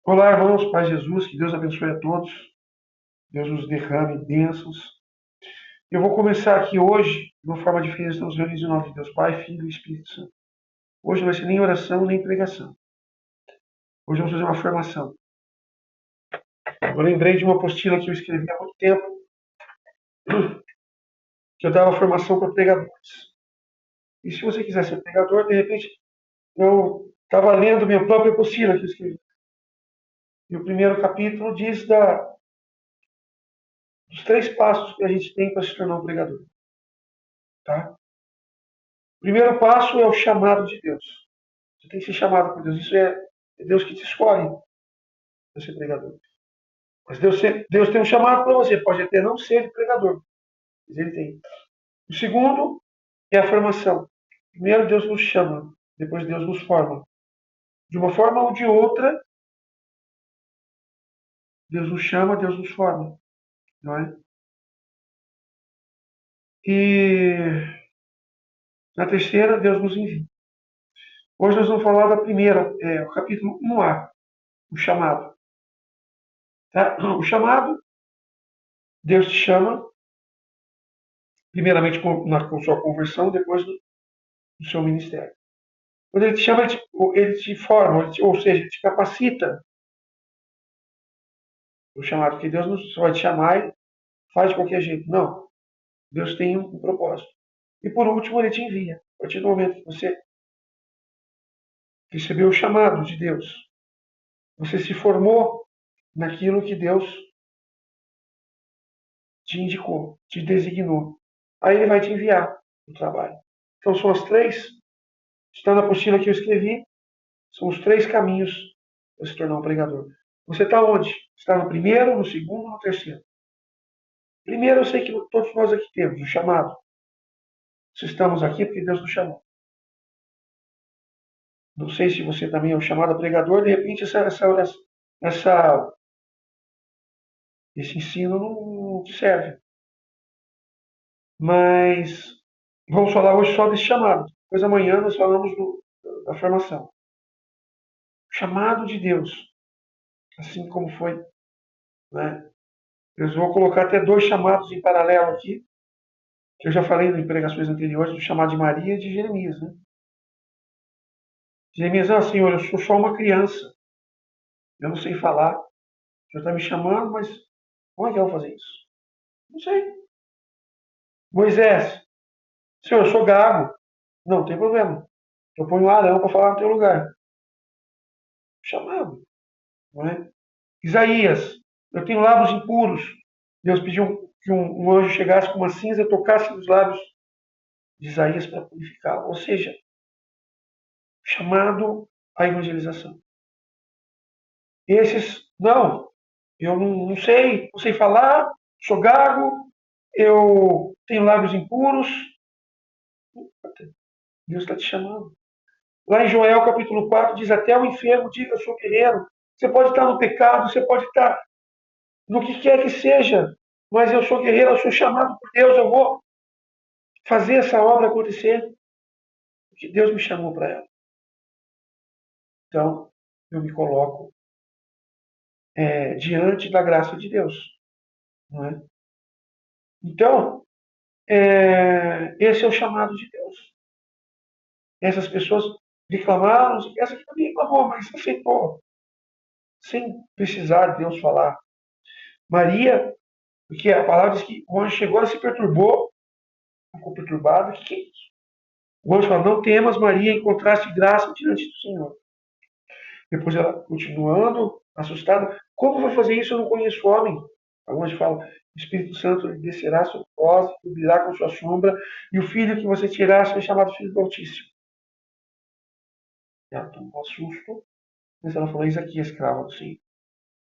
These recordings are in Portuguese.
Olá, irmãos, Pai Jesus, que Deus abençoe a todos, Deus nos derrame bênçãos. Eu vou começar aqui hoje, de uma forma diferente, estamos reunidos em nome de Deus, Pai, Filho e Espírito Santo. Hoje não vai ser nem oração, nem pregação. Hoje vamos fazer uma formação. Eu lembrei de uma apostila que eu escrevi há muito tempo, que eu dava formação para pregadores. E se você quiser ser pregador, de repente, eu estava lendo minha própria apostila que eu escrevi. E o primeiro capítulo diz dos 3 passos que a gente tem para se tornar um pregador. Tá? O primeiro passo é o chamado de Deus. Você tem que ser chamado por Deus. Isso é Deus que te escolhe para ser pregador. Mas Deus tem um chamado para você. Pode até não ser pregador, mas Ele tem. O segundo é a formação. Primeiro Deus nos chama, depois Deus nos forma. De uma forma ou de outra, Deus nos chama, Deus nos forma. Não é? E na terceira, Deus nos envia. Hoje nós vamos falar da primeira, o capítulo 1a, o chamado. Tá? O chamado, Deus te chama, primeiramente com sua conversão, depois do seu ministério. Quando ele te chama, ele te forma, ou seja, ele te capacita. O chamado, porque Deus não só vai te chamar e faz de qualquer jeito. Não. Deus tem um propósito. E por último, ele te envia. A partir do momento que você recebeu o chamado de Deus, você se formou naquilo que Deus te indicou, te designou. Aí ele vai te enviar o trabalho. Então são as três, está na apostila que eu escrevi, são os 3 caminhos para se tornar um pregador. Você está onde? Está no primeiro, no segundo ou no terceiro? Primeiro, eu sei que todos nós aqui temos o chamado. Se estamos aqui, porque Deus nos chamou. Não sei se você também é um chamado a pregador, de repente esse ensino não te serve. Mas vamos falar hoje só desse chamado. Depois amanhã nós falamos da formação. O chamado de Deus, assim como foi, né? Eu vou colocar até 2 chamados em paralelo aqui, que eu já falei em pregações anteriores, do chamado de Maria e de Jeremias. Né? Jeremias, Senhor, eu sou só uma criança, eu não sei falar, o Senhor está me chamando, mas como é que eu vou fazer isso? Não sei. Moisés, Senhor, eu sou gago. Não tem problema. Eu ponho um Arão para falar no teu lugar. Chamado, não é? Isaías, eu tenho lábios impuros. Deus pediu que um anjo chegasse com uma cinza e tocasse nos lábios de Isaías para purificá-lo. Ou seja, chamado à evangelização. Esses, não, eu não sei, não sei falar, sou gago, eu tenho lábios impuros. Deus está te chamando. Lá em Joel capítulo 4 diz: até o enfermo diga, eu sou guerreiro. Você pode estar no pecado, você pode estar no que quer que seja, mas eu sou guerreiro, eu sou chamado por Deus, eu vou fazer essa obra acontecer, porque Deus me chamou para ela. Então, eu me coloco diante da graça de Deus. Não é? Então, esse é o chamado de Deus. Essas pessoas reclamaram, essa aqui também reclamou, mas aceitou, sem precisar de Deus falar. Maria, porque a palavra diz que o anjo chegou, ela se perturbou, ficou perturbada. O que é isso? O anjo fala: não temas, Maria, encontraste graça diante do Senhor. Depois ela, continuando, assustada: como vou fazer isso? Eu não conheço homem. Alguns falam: o Espírito Santo descerá sobre vós, cobrirá com sua sombra, e o filho que você tirar será chamado Filho do Altíssimo. Ela tomou um susto, mas ela falou: eis aqui a escrava do Senhor.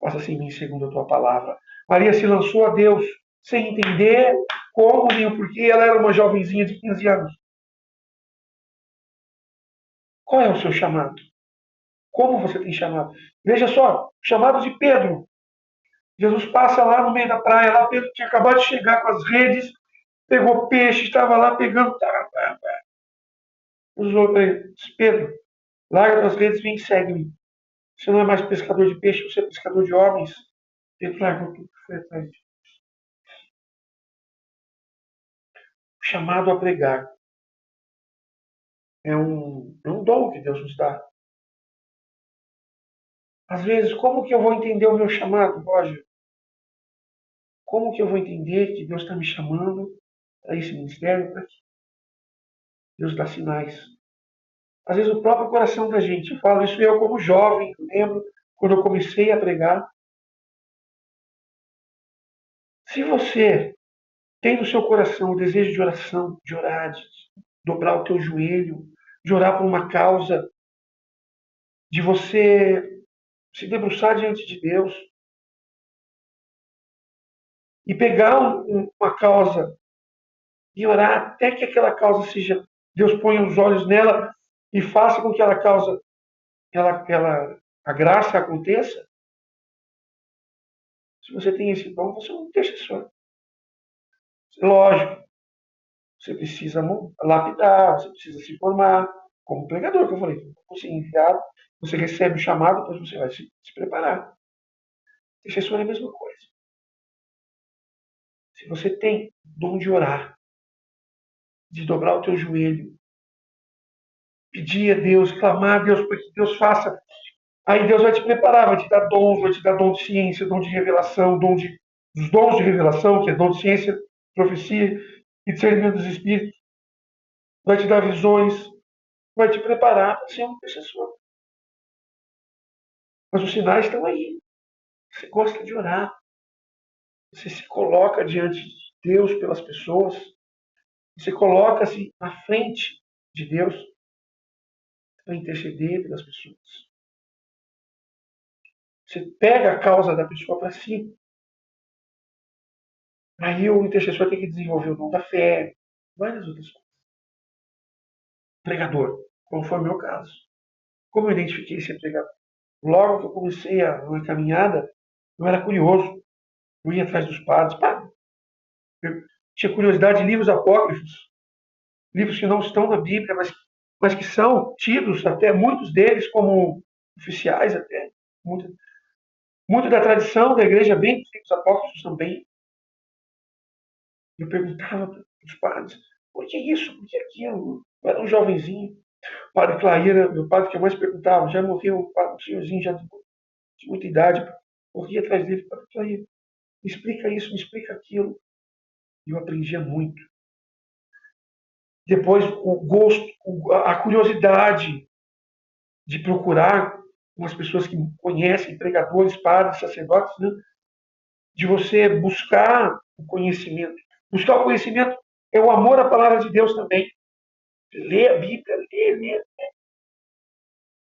Faça-se em mim segundo a tua palavra. Maria se lançou a Deus sem entender como nem o porquê. Ela era uma jovenzinha de 15 anos. Qual é o seu chamado? Como você tem chamado? Veja só, chamado de Pedro. Jesus passa lá no meio da praia, lá Pedro tinha acabado de chegar com as redes, pegou peixe, estava lá pegando. Jesus falou para ele: Pedro, larga as redes, vem e segue-me. Você não é mais pescador de peixe, você é pescador de homens. Ele largou tudo que foi atrás de O chamado a pregar é um dom que Deus nos dá. Às vezes, como que eu vou entender o meu chamado, Roger? Como que eu vou entender que Deus está me chamando para esse ministério? Para que Deus dá sinais. Às vezes, o próprio coração da gente. Eu falo isso eu como jovem, eu lembro quando eu comecei a pregar. Se você tem no seu coração o desejo de oração, de orar, de dobrar o teu joelho, de orar por uma causa, de você se debruçar diante de Deus e pegar uma causa e orar até que aquela causa seja, Deus ponha os olhos nela e faça com que aquela causa, a graça aconteça. Se você tem esse dom, você é um intercessor. Lógico, você precisa lapidar, você precisa se formar, como pregador, que eu falei. Você é enviado, você recebe o chamado, depois você vai se preparar. Intercessor é a mesma coisa. Se você tem dom de orar, de dobrar o teu joelho, pedir a Deus, clamar a Deus para que Deus faça, aí Deus vai te preparar, vai te dar dom de ciência, dom de revelação, os dons de revelação, que é dom de ciência, profecia e discernimento dos espíritos, vai te dar visões, vai te preparar para ser um intercessor. Mas os sinais estão aí. Você gosta de orar, você se coloca diante de Deus pelas pessoas, você coloca-se na frente de Deus para interceder pelas pessoas. Você pega a causa da pessoa para si. Aí o intercessor tem que desenvolver o dom da fé, várias outras coisas. Pregador, como foi o meu caso. Como eu identifiquei ser pregador? Logo que eu comecei a minha caminhada, eu era curioso. Eu ia atrás dos padres. Eu tinha curiosidade de livros apócrifos, livros que não estão na Bíblia, mas que são tidos, até muitos deles, como oficiais, até. Muito, muito da tradição da igreja vem dos livros apócrifos também. Eu perguntava para os padres, por que isso, por que aquilo? Eu era um jovenzinho. O padre Clair era o padre que eu mais perguntava. Já morreu um senhorzinho já de muita idade. Corria atrás dele, padre Clair, me explica isso, me explica aquilo. E eu aprendia muito. Depois, o gosto, a curiosidade de procurar com as pessoas que conhecem, pregadores, padres, sacerdotes, né? De você buscar o conhecimento. Buscar o conhecimento é o amor à palavra de Deus também. Ler a Bíblia, ler,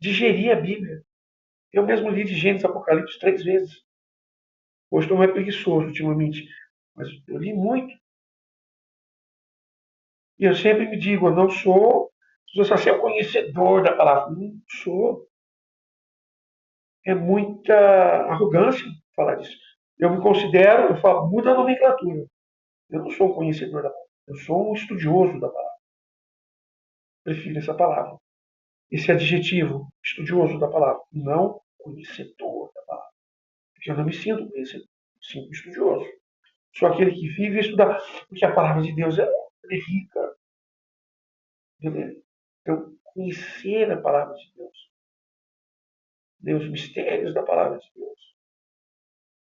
digerir a Bíblia. Eu mesmo li de Gênesis Apocalipse 3 vezes. Hoje estou mais preguiçoso ultimamente, mas eu li muito. E eu sempre me digo, eu não sou, se você é conhecedor da palavra, não sou. É muita arrogância falar disso. Eu me considero, eu falo, muda a nomenclatura. Eu não sou um conhecedor da palavra, eu sou um estudioso da palavra. Prefiro essa palavra. Esse adjetivo, estudioso da palavra, não conhecedor da palavra. Porque eu não me sinto conhecedor, me sinto estudioso. Sou aquele que vive estudar, porque a palavra de Deus é rica. Então, conhecer a palavra de Deus, os mistérios da palavra de Deus.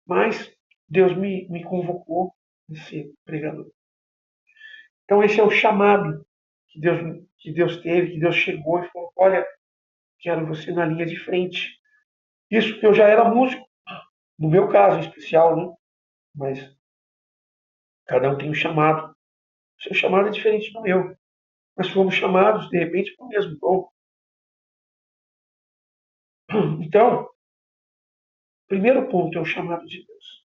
Mas Deus me convocou a ser pregador. Então, esse é o chamado que Deus teve, que Deus chegou e falou: olha, quero você na linha de frente. Isso que eu já era músico, no meu caso em especial, né? Mas cada um tem um chamado. O seu chamado é diferente do meu. Mas fomos chamados, de repente, para o mesmo dom. Então, primeiro ponto é o chamado de Deus.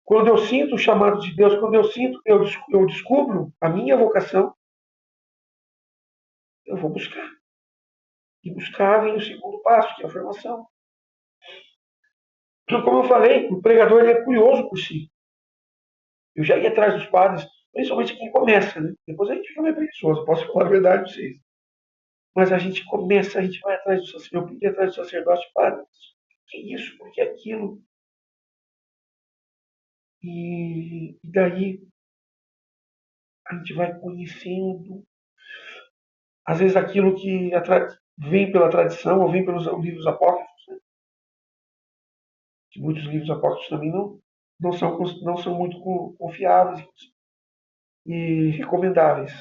Quando eu sinto o chamado de Deus, quando eu descubro a minha vocação, eu vou buscar. E buscar vem o segundo passo, que é a formação. Então, como eu falei, o pregador ele é curioso por si. Eu já ia atrás dos padres, principalmente quem começa, né? Depois a gente fica meio preguiçoso, posso falar a verdade para vocês. Mas a gente começa, a gente vai atrás do sacerdote, eu pedi atrás do sacerdote, para, que isso, por que aquilo? E daí a gente vai conhecendo, às vezes aquilo que vem pela tradição ou vem pelos livros apócrifos, né? Que muitos livros apócrifos também não são muito confiáveis e recomendáveis.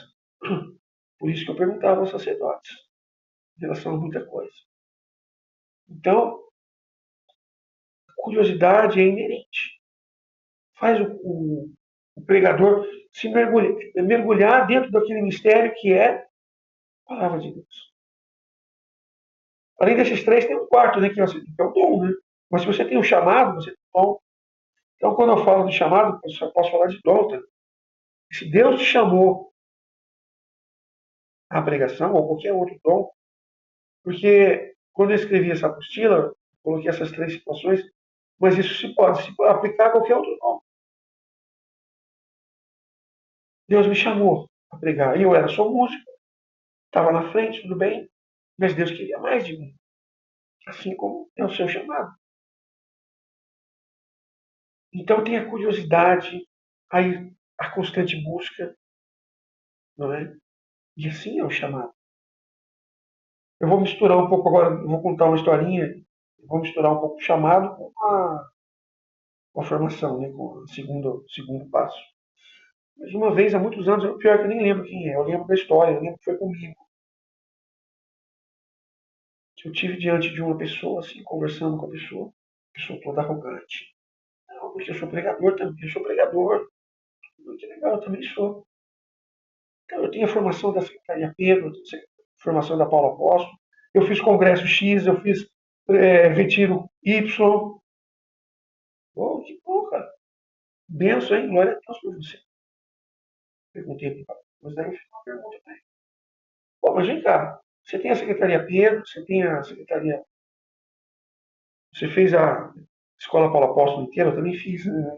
Por isso que eu perguntava aos sacerdotes em relação a muita coisa. Então, a curiosidade é inerente. Faz o pregador se mergulhar dentro daquele mistério que é a palavra de Deus. Além desses três, tem um quarto, né, que é o dom, né? Mas se você tem um chamado, você tem um dom. Então, quando eu falo de chamado, eu só posso falar de dom. Tá? Se Deus te chamou à pregação ou qualquer outro dom, porque quando eu escrevi essa apostila, eu coloquei essas três situações, mas isso se pode aplicar a qualquer outro dom. Deus me chamou a pregar. E eu era só músico, estava na frente, tudo bem, mas Deus queria mais de mim, assim como é o seu chamado. Então tem a curiosidade, aí a constante busca, não é? E assim é o chamado. Eu vou misturar um pouco agora, eu vou contar uma historinha, eu vou misturar um pouco o chamado com a formação, né? Com o segundo passo. Mas uma vez, há muitos anos, pior que eu nem lembro quem é, eu lembro da história, eu lembro que foi comigo. Que eu tive diante de uma pessoa, assim, conversando com a pessoa toda arrogante. Não, porque eu sou pregador também, eu sou pregador. Que legal, eu também sou. Então, eu tenho a formação da Secretaria Pedro, a formação da Paulo Apóstolo, eu fiz congresso X, eu fiz retiro Y. Oh, que bom, cara. Benção, hein? Glória a Deus por você. Perguntei para ele, mas daí eu fiz uma pergunta para ele. Pô, mas vem cá, você tem a Secretaria Pedro, você tem a Secretaria. Você fez a Escola Paulo Apóstolo inteira, eu também fiz. Né?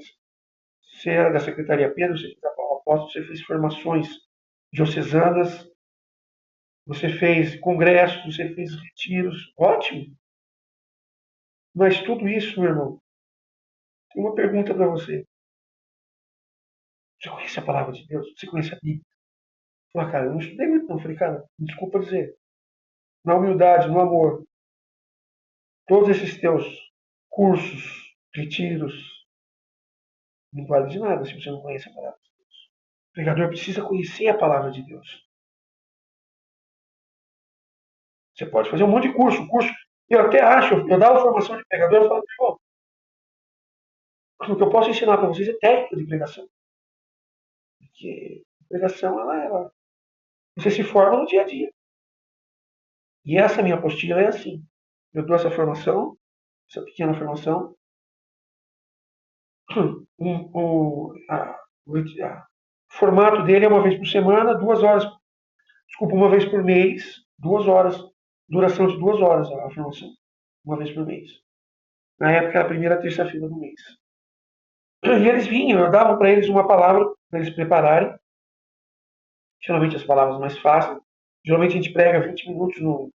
Você era da Secretaria Pedro, você fez a Paulo Apóstolo, você fez formações diocesanas, você fez congressos, você fez retiros. Ótimo! Mas tudo isso, meu irmão, tem uma pergunta para você. Você conhece a palavra de Deus? Você conhece a Bíblia? Falei, cara, eu não estudei muito não. Falei, cara, desculpa dizer. Na humildade, no amor, todos esses teus cursos, retiros, não vale de nada se você não conhece a palavra de Deus. O pregador precisa conhecer a palavra de Deus. Você pode fazer um monte de curso. Eu até acho, eu dava formação de pregador, eu falava, pô, o que eu posso ensinar para vocês é técnica de pregação. Porque a pregação, você se forma no dia a dia. E essa minha apostila é assim. Eu dou essa formação, essa pequena formação. O formato dele é uma vez por semana, 2 horas. Desculpa, uma vez por mês, 2 horas. Duração de 2 horas a formação. Uma vez por mês. Na época era a primeira terça-feira do mês. E eles vinham, eu dava para eles uma palavra para eles prepararem. Geralmente as palavras mais fáceis. Geralmente a gente prega 20 minutos no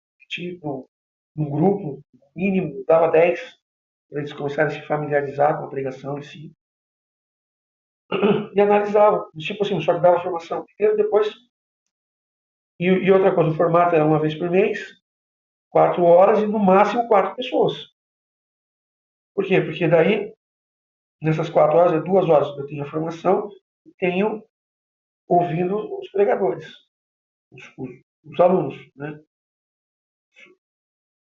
grupo, mínimo, dava 10, para eles começarem a se familiarizar com a pregação em si. E analisava, tipo assim, só que dava formação primeiro, depois. E outra coisa, o formato era uma vez por mês, 4 horas e no máximo 4 pessoas. Por quê? Porque daí, nessas 4 horas, 2 horas eu tenho a formação e tenho ouvindo os pregadores, os alunos, né?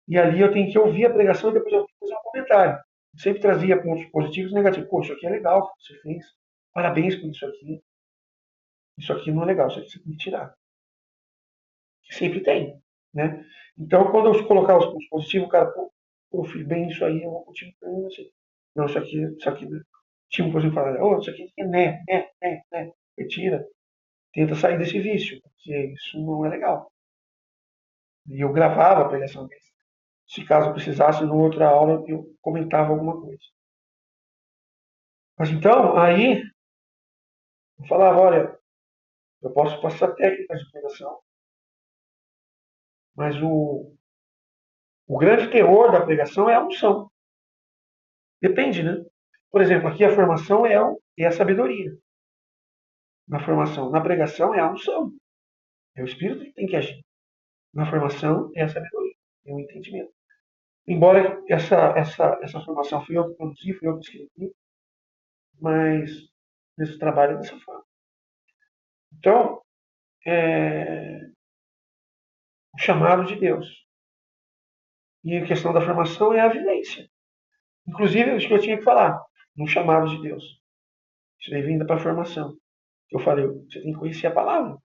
E ali eu tenho que ouvir a pregação e depois eu tenho que fazer um comentário. Eu sempre trazia pontos positivos e negativos. Pô, isso aqui é legal que você fez. Parabéns por isso aqui. Isso aqui não é legal, isso aqui você tem que tirar. Que sempre tem, né? Então, quando eu colocar os pontos positivos, o cara, pô, eu fiz bem isso aí, eu vou continuar fazendo assim. Não, isso aqui, tipo, por exemplo, falar, oh, isso aqui é né. Retira. Tenta sair desse vício, porque isso não é legal. E eu gravava a pregação deles. Se caso precisasse, numa outra aula, eu comentava alguma coisa. Mas então, aí, eu falava, olha, eu posso passar técnicas de pregação, Mas o grande teor da pregação é a unção. Depende, né? Por exemplo, aqui a formação é a sabedoria. Na formação, na pregação é a unção. É o Espírito que tem que agir. Na formação é a sabedoria, é o entendimento. Embora essa formação fui eu que produzi, fui eu que escrevi, mas nesse trabalho é dessa forma. Então, o chamado de Deus. E a questão da formação é a vivência. Inclusive, isso que eu tinha que falar, no chamado de Deus. Isso daí vem para a formação. Eu falei, você tem que conhecer a palavra.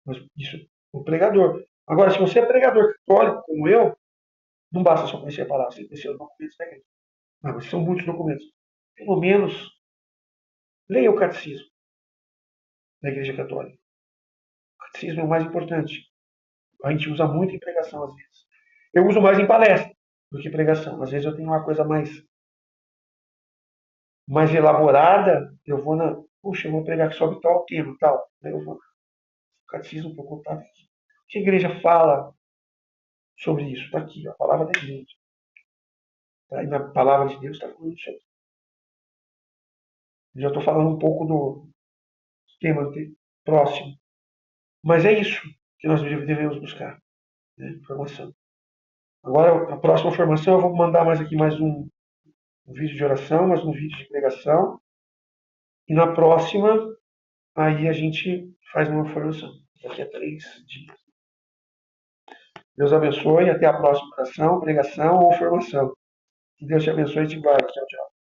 Mas isso, o pregador. Agora, se você é pregador católico, como eu, não basta só conhecer a palavra, você tem que conhecer os documentos da igreja. Não, mas são muitos documentos. Pelo menos, leia o catecismo da Igreja Católica. O catecismo é o mais importante. A gente usa muito em pregação, às vezes. Eu uso mais em palestra do que pregação. Às vezes eu tenho uma coisa mais elaborada, eu vou na. Puxa, eu vou pregar sobre tal tema, tal. Aí eu vou no catecismo para contar aqui. O que a igreja fala sobre isso? Está aqui, ó, a palavra da igreja. Tá? E na palavra de Deus está falando isso aqui. Já estou falando um pouco do tema próximo. Mas é isso que nós devemos buscar, né? Informação. Agora, a próxima formação, eu vou mandar mais um vídeo de oração, mais um vídeo de pregação. E na próxima, aí a gente faz uma formação. Daqui a 3 dias. Deus abençoe. Até a próxima oração, pregação ou formação. Que Deus te abençoe e te guarde. Tchau, tchau.